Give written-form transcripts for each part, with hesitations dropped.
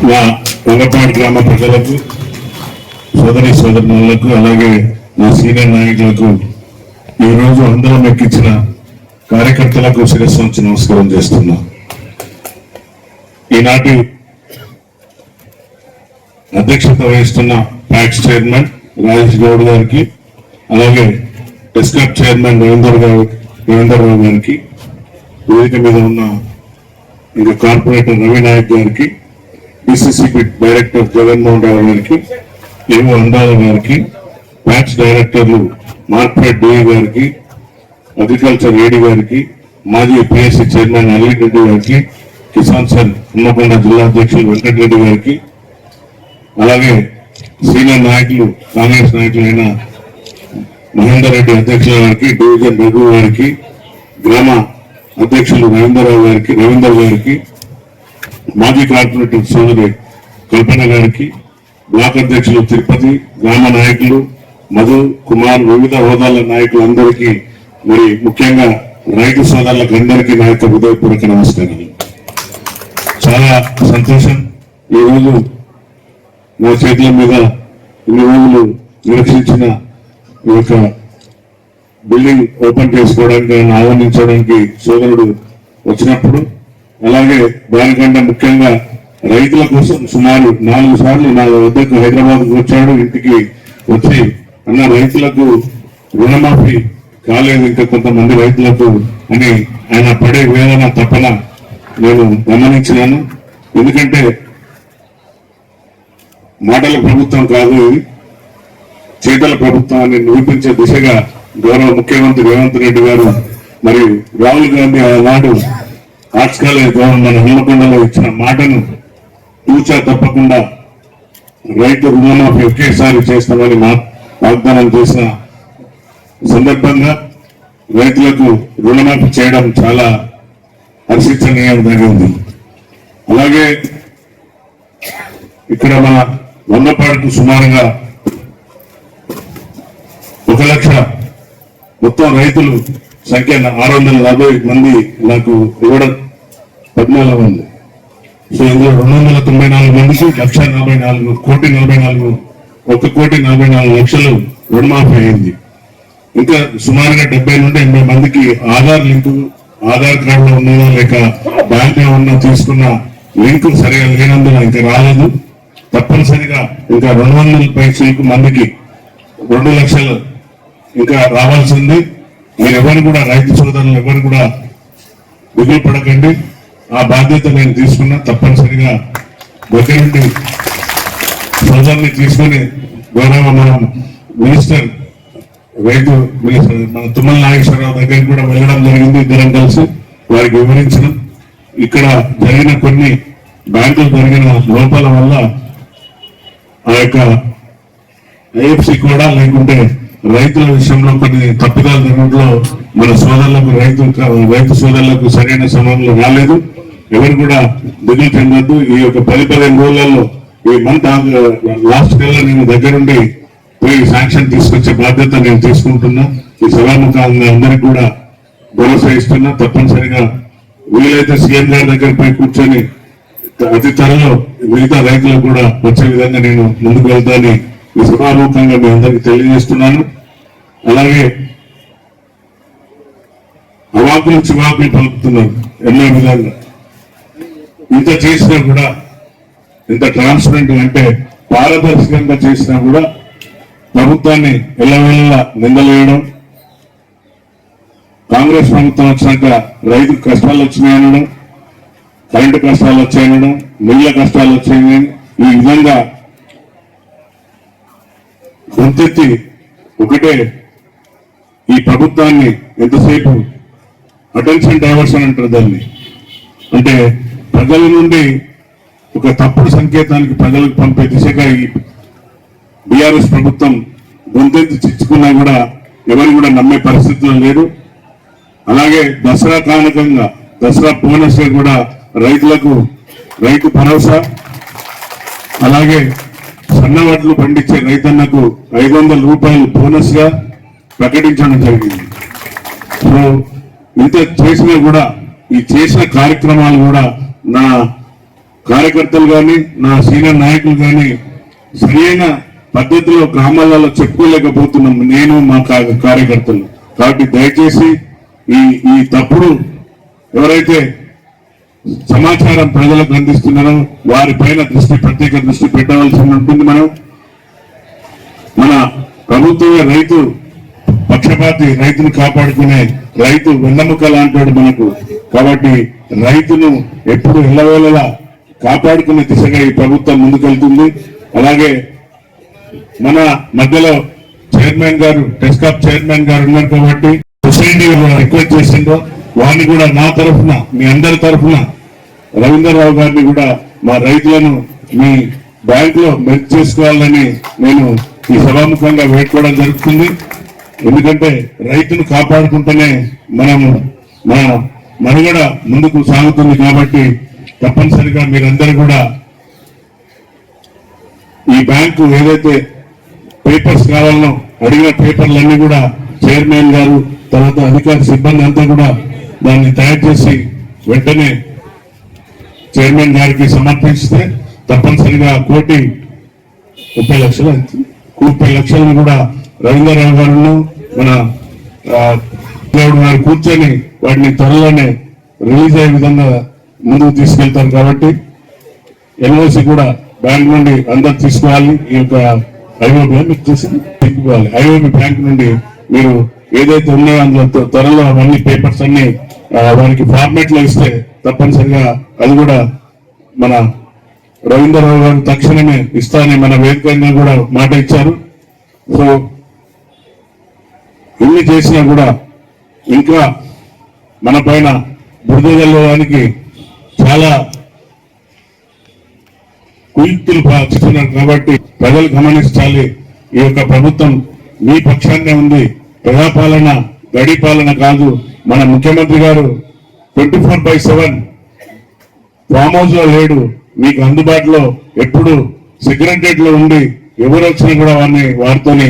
మా వంగపాడు గ్రామ ప్రజలకు, సోదరి సోదరులకు, అలాగే మా సీనియర్ నాయకులకు, ఈరోజు అందరం ఎక్కించిన కార్యకర్తలకు శిరస్సు వంచి నమస్కారం చేస్తున్నా. ఈనాటి అధ్యక్షత వహిస్తున్న ప్యాక్స్ చైర్మన్ రాజేష్ గౌడ్ గారికి, అలాగే టెస్కాప్ చైర్మన్ రవీందర్రావు గారికి, వేదిక మీద ఉన్న ఇంకా కార్పొరేటర్ రవి నాయక్ గారికి, డిసిసిబి డైరెక్టర్ జగన్మోహన్ రావు గారికి, ఏవో అందాల గారికి, ప్యాక్స్ డైరెక్టర్లు మార్కెట్ డిఏ గారికి, అగ్రికల్చర్ ఏడీ గారికి, మాజీ పిఎస్సి చైర్మన్ అల్లిరెడ్డి గారికి, కిసాన్ సెల్ హన్మకొండ జిల్లా అధ్యక్షులు వెంకటరెడ్డి గారికి, అలాగే సీనియర్ నాయకులు కాంగ్రెస్ నాయకులైన మహేందర్ రెడ్డి అధ్యక్షుల గారికి, డివిజన్ రఘు గారికి, గ్రామ అధ్యక్షులు రవీందర్ గారికి, మాజీ కార్పొరేటర్ సోదరి కల్పన గారికి, బ్లాక్ అధ్యక్షులు తిరుపతి, గ్రామ నాయకులు మధు కుమార్, వివిధ హోదాల నాయకులందరికీ, మరి ముఖ్యంగా రైతు సోదరులకు అందరికీ నా యొక్క హృదయపూర్వక నమస్కారాలు. చాలా సంతోషం. ఈరోజు నా చేతుల మీద ఇన్ని రోజులు నిరీక్షించిన ఈ యొక్క బిల్డింగ్ ఓపెన్ చేసుకోవడానికి, ఆహ్వానించడానికి సోదరుడు వచ్చినప్పుడు, అలాగే దానికంటే ముఖ్యంగా రైతుల కోసం సుమారు 4 సార్లు నా వద్దకు హైదరాబాద్కు వచ్చాడు. ఇంటికి వచ్చి అన్న రైతులకు రుణమాఫీ కాలేదు ఇంకా కొంతమంది రైతులకు అని ఆయన పడే వేదన తపన నేను గమనించినాను. ఎందుకంటే మాటల ప్రభుత్వం కాదు ఇది, చేతల ప్రభుత్వాన్ని నిరూపించే దిశగా గౌరవ ముఖ్యమంత్రి రేవంత్ రెడ్డి గారు మరియు రాహుల్ గాంధీ ఆనాడు ఆర్ట్స్ కాలేజ్ మన హన్మకొండలో ఇచ్చిన మాటను తూచా తప్పకుండా రైతు రుణమాఫీ ఒకేసారి చేస్తామని వాగ్దానం చేసిన సందర్భంగా రైతులకు రుణమాఫీ చేయడం చాలా హర్షించనీయమైనది. అలాగే ఇక్కడ మన వంగపాడుకు సుమారుగా 1 లక్ష మొత్తం రైతులు సంఖ్య 640 మంది నాకు ఇవ్వడం 14 మంది. సో ఇందులో 294 మందికి 1,44,44 1,44,00,000 రుణమాఫీ అయింది. ఇంకా సుమారుగా 70 నుండి 80 మందికి ఆధార్ కార్డులో ఉన్నదా లేక బ్యాంక్ లో ఉన్న తీసుకున్న లింక్ సరిగా లేనందున ఇంకా రాలేదు. తప్పనిసరిగా ఇంకా 200 మందికి 2 లక్షలు ఇంకా రావాల్సింది. మీరు ఎవరు కూడా రైతు సోదరులు ఎవరు కూడా దిగులు పడకండి. ఆ బాధ్యత నేను తీసుకున్నా. తప్పనిసరిగా దగ్గరుండి సోదరుని తీసుకుని గౌరవ మనం మినిస్టర్ రైతు మినిస్టర్ మన తుమ్మల నాగేశ్వరరావు దగ్గరికి కూడా వెళ్ళడం జరిగింది. ఇద్దరం కలిసి వారికి వివరించడం, ఇక్కడ జరిగిన కొన్ని బ్యాంకులు జరిగిన లోపాల వల్ల ఆ యొక్క ఐఎఫ్సి కూడా లేకుంటే రైతుల విషయంలో కొన్ని తప్పిదాలు జరగడంలో మన సోదరులకు రైతు సోదరులకు సరైన సమయంలో రాలేదు. ఎవరు కూడా దిగులు చెందొద్దు. ఈ యొక్క 10-15 రోజులలో ఈ మంత్ లాస్ట్ కల్లా నేను దగ్గరుండి పోయి శాంక్షన్ తీసుకొచ్చే బాధ్యత నేను తీసుకుంటున్నా. ఈ సభాముఖంగా అందరికి కూడా భరోసా ఇస్తున్నా. తప్పనిసరిగా వీలైతే సీఎం గారి దగ్గర పోయి కూర్చొని అతి త్వరలో మిగతా రైతులకు కూడా వచ్చే విధంగా నేను ముందుకు వెళ్తానని ఈ సభాముఖంగా మీ అందరికి తెలియజేస్తున్నాను. అలాగే అవాకులు చివాకులు పలుకుతున్నారు ఎన్నో విధాలుగా. ఇంత చేసినా కూడా, ఇంత ట్రాన్స్పరెంట్ అంటే పారదర్శకంగా చేసినా కూడా ప్రభుత్వాన్ని ఎల్లవెల్లా నిందలేయడం, కాంగ్రెస్ ప్రభుత్వం వచ్చినాక రైతు కష్టాలు వచ్చినాయనడం, కరెంటు కష్టాలు వచ్చాయనడం, నీళ్ల కష్టాలు వచ్చాయని ఈ విధంగా గొంతెత్తి ఒకటే ఈ ప్రభుత్వాన్ని ఎంతసేపు అటెన్షన్ డైవర్షన్ అంటారు దాన్ని. అంటే ప్రజల నుండి ఒక తప్పుడు సంకేతానికి ప్రజలకు పంపే దిశగా ఈ బీఆర్ఎస్ ప్రభుత్వం గొంతెత్తి చిచ్చుకున్నా కూడా ఎవరు కూడా నమ్మే పరిస్థితులు లేదు. అలాగే దసరా కానుకంగా, దసరా బోనస్ కూడా రైతులకు రైతు భరోసా, అలాగే సన్నవడ్లు పండించే రైతన్నకు 500 రూపాయలు బోనస్ గా ప్రకటించడం జరిగింది. సో ఇంత చేసినా కూడా ఈ చేసిన కార్యక్రమాలు కూడా నా కార్యకర్తలు కానీ నా సీనియర్ నాయకులు కానీ సరైన పద్ధతిలో గ్రామాలలో చెప్పుకోలేకపోతున్నాం నేను మా కార్యకర్తలు. కాబట్టి దయచేసి ఈ తప్పుడు ఎవరైతే సమాచారం ప్రజలకు అందిస్తున్నారో వారిపైన ప్రత్యేక దృష్టి పెట్టవలసి ఉంటుంది. మన ప్రభుత్వ రైతు పక్షపాతి, రైతును కాపాడుకునే రైతు వెన్నెముక లాంటి మనకు. కాబట్టి రైతును ఎప్పుడు ఎల్లవేళలా కాపాడుకునే దిశగా ఈ ప్రభుత్వం ముందుకెళ్తుంది. అలాగే మన మధ్యలో చైర్మన్ గారు, టెస్కాప్ చైర్మన్ గారు ఉన్నారు కాబట్టి సొసైటీ రిక్వెస్ట్ చేసిందో వారిని కూడా నా తరఫున, మీ అందరి తరఫున రవీంద్రరావు గారిని కూడా మా రైతులను మీ బ్యాంక్ లో మెర్జ్ చేసుకోవాలని నేను ఈ సభాముఖంగా వేడుకోవడం జరుగుతుంది. ఎందుకంటే రైతును కాపాడుకుంటేనే మన మనుగడ ముందుకు సాగుతుంది. కాబట్టి తప్పనిసరిగా మీరందరూ కూడా ఈ బ్యాంకు ఏదైతే పేపర్స్ కావాలనో అడిగిన పేపర్లన్నీ కూడా చైర్మన్ గారు తర్వాత అధికార సిబ్బంది అంతా కూడా దాన్ని తయారు చేసి వెంటనే చైర్మన్ గారికి సమర్పిస్తే తప్పనిసరిగా 1,30,00,000 కూడా రవీంద్రరావు గారు మన దేవుడు గారు కూర్చొని వాటిని త్వరలోనే రిలీజ్ అయ్యే విధంగా ముందుకు తీసుకెళ్తారు. కాబట్టి ఎల్ఓసి కూడా బ్యాంక్ నుండి అందరు తీసుకోవాలి. ఈ యొక్క ఐఓబి బ్యాంక్ నుండి మీరు ఏదైతే ఉన్నాయో అందులో త్వరలో అవన్నీ పేపర్స్ అన్ని వారికి ఫార్మేట్ లో ఇస్తే తప్పనిసరిగా అది కూడా మన రవీంద్రరావు గారు తక్షణమే ఇస్తానని మన వేదికగా కూడా మాట ఇచ్చారు. సో ఇన్ని చేసినా కూడా ఇంకా మన పైన బురద జల్లడానికి చాలా కుయుక్తులు పాటిస్తున్నారు. కాబట్టి ప్రజలు గమనించాలి, ఈ యొక్క ప్రభుత్వం మీ పక్షాన్నే ఉంది. ప్రజాపాలన గడి పాలన కాదు. మన ముఖ్యమంత్రి గారు 24/7 ఫామ్ హౌస్ లో లేడు, మీకు అందుబాటులో ఎప్పుడు సెక్రటరియట్ లో ఉండి ఎవరు వచ్చినా కూడా వారితోని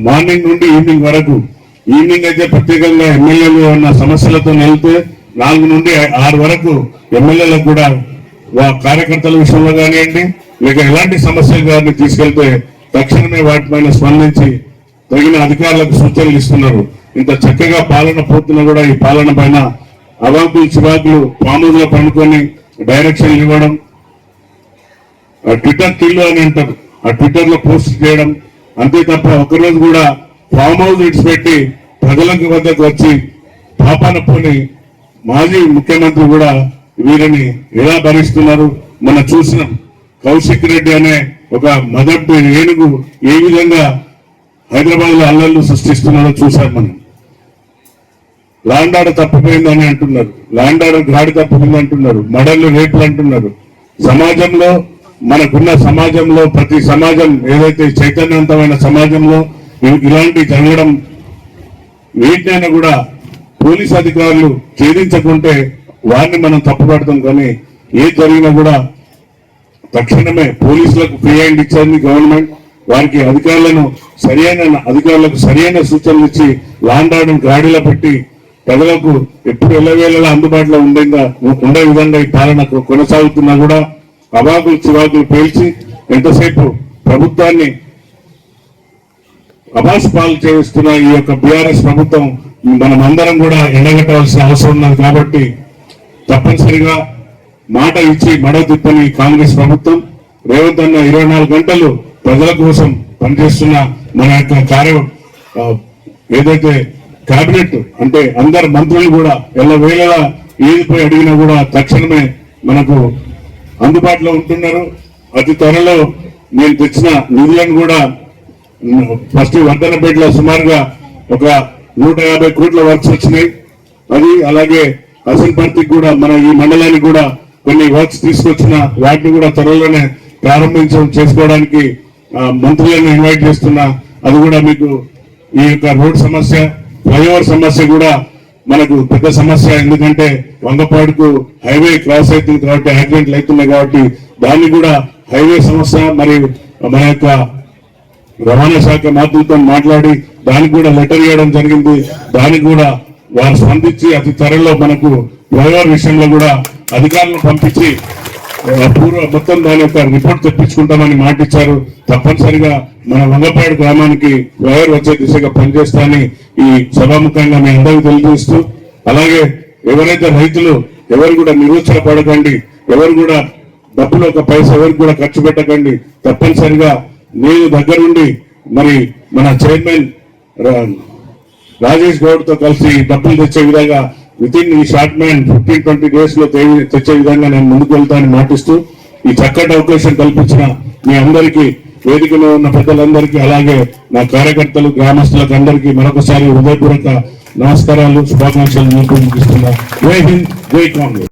మార్నింగ్ నుండి ఈవినింగ్ వరకు, ఈవినింగ్ అయితే ప్రత్యేకంగా ఎమ్మెల్యేలు ఉన్న సమస్యలతో వెళ్తే 4 నుండి 6 వరకు ఎమ్మెల్యేలకు కూడా కార్యకర్తల విషయంలో కానివ్వండి లేక ఎలాంటి సమస్యలు కానీ తీసుకెళ్తే తక్షణమే వాటిపైన స్పందించి తగిన అధికారులకు సూచనలు ఇస్తున్నారు. ఇంత చక్కగా పాలన పోతున్నా కూడా ఈ పాలన పైన అవాకులు చివాకులు ఫామ్ హౌస్ లో పండుకొని డైరెక్షన్లు ఇవ్వడం, ట్విట్టర్ టిల్లు అని అంటారు, ఆ ట్విట్టర్ లో పోస్ట్ చేయడం అంతే తప్ప ఒకరోజు కూడా ఫామ్ హౌస్ ఇడిచిపెట్టి ప్రజలకు వద్దకు వచ్చి పాపాన పోని మాజీ ముఖ్యమంత్రి కూడా వీరిని ఎలా భరిస్తున్నారు. మనం చూసినాం కౌశిక్ రెడ్డి అనే ఒక మొదటి ఏనుగు ఏ విధంగా హైదరాబాద్ లో అల్లర్లు సృష్టిస్తున్నారో చూసాం. మనం ల్యాండ్ ఆర్డర్ తప్పిపోయిందని అంటున్నారు, ల్యాండ్ ఆర్డర్ గాడి తప్పిపోయింది అంటున్నారు, మడళ్ళు రేపులు అంటున్నారు. సమాజంలో మనకున్న సమాజంలో ప్రతి సమాజం ఏదైతే చైతన్యవంతమైన సమాజంలో ఇలాంటి జరగడం వీటినైనా కూడా పోలీస్ అధికారులు ఛేదించకుంటే వారిని మనం తప్పుపడతాం. కానీ ఏది జరిగినా కూడా తక్షణమే పోలీసులకు ఫ్రీ హ్యాండ్ ఇచ్చింది గవర్నమెంట్. వారికి అధికారులకు సరైన సూచనలు ఇచ్చి ల్యాండ్ ఆర్డర్ గాడిలో పెట్టి ప్రజలకు ఎప్పుడు ఎల్లవేళలా అందుబాటులో ఉండే విధంగా ఈ పాలన కొనసాగుతున్నా కూడా అవాకులు చివాకులు పేల్చి ఎంతసేపు ప్రభుత్వాన్ని అభాస్ పాలు చేస్తున్న ఈ యొక్క బీఆర్ఎస్ ప్రభుత్వం మనం అందరం కూడా ఎండగట్టవలసిన అవసరం ఉన్నది. కాబట్టి తప్పనిసరిగా మాట ఇచ్చి మడవ తిప్పని కాంగ్రెస్ ప్రభుత్వం రేవంత్ అన్న 24 గంటలు ప్రజల కోసం పనిచేస్తున్న మన యొక్క ఏదైతే కేబినెట్ అంటే అందరు మంత్రులు కూడా ఎల్లవేళలా ఏదిపై అడిగినా కూడా తక్షణమే మనకు అందుబాటులో ఉంటున్నారు. అతి త్వరలో నేను తెచ్చిన నిధులను కూడా ఫస్ట్ వర్ధనపేటలో సుమారుగా ఒక 150 కోట్ల వర్క్స్ వచ్చినాయి. అది అలాగే హసన్పర్తికి కూడా మన ఈ మండలానికి కూడా కొన్ని వర్క్స్ తీసుకొచ్చిన వాటిని కూడా త్వరలోనే చేసుకోవడానికి మంత్రులను ఇన్వైట్ చేస్తున్నా. అది కూడా మీకు ఈ యొక్క రోడ్ సమస్య, ఫ్లైఓవర్ సమస్య కూడా మనకు పెద్ద సమస్య. ఎందుకంటే వంగపాడుకు హైవే క్రాస్ అవుతుంది కాబట్టి యాక్సిడెంట్లు అవుతున్నాయి కాబట్టి దాన్ని కూడా హైవే సమస్య మరియు మన యొక్క రవాణా శాఖ మంత్రులతో మాట్లాడి దానికి కూడా లెటర్ ఇవ్వడం జరిగింది. దానికి కూడా వారు స్పందించి అతి త్వరలో మనకు ఫ్లైఓవర్ విషయంలో కూడా అధికారులను పంపించి పూర్వ మొత్తం దాని యొక్క రిపోర్ట్ తెప్పించుకుంటామని మాట ఇచ్చారు. తప్పనిసరిగా మన వంగపాడు గ్రామానికి ఫ్లైఓవర్ వచ్చే దిశగా పనిచేస్తానని ఈ సభాముఖంగా మీ అందరికీ తెలియజేస్తూ, అలాగే ఎవరైతే రైతులు ఎవరు కూడా నిరుత్సాహపడకండి, ఎవరు కూడా డబ్బులు ఒక పైసా ఎవరికి కూడా ఖర్చు పెట్టకండి. తప్పనిసరిగా నేను దగ్గరుండి మరి మన చైర్మన్ రాజేష్ గౌడ్ తో కలిసి డబ్బులు తెచ్చే విధంగా వితిన్ ఈ షార్ట్ మ్యాన్ 15-20 days లో తెచ్చే విధంగా నేను ముందుకు వెళ్తానని మాటిస్తూ, ఈ చక్కటి అవకాశం కల్పించిన మీ అందరికీ, వేదికలో ఉన్న పెద్దలందరికీ, అలాగే నా కార్యకర్తలు గ్రామస్తులకు అందరికీ మరొకసారి హృదయపూర్వక నమస్కారాలు, శుభాకాంక్షలు ముగిస్తున్నా. జై హింద్, జై కాంగ్రెస్.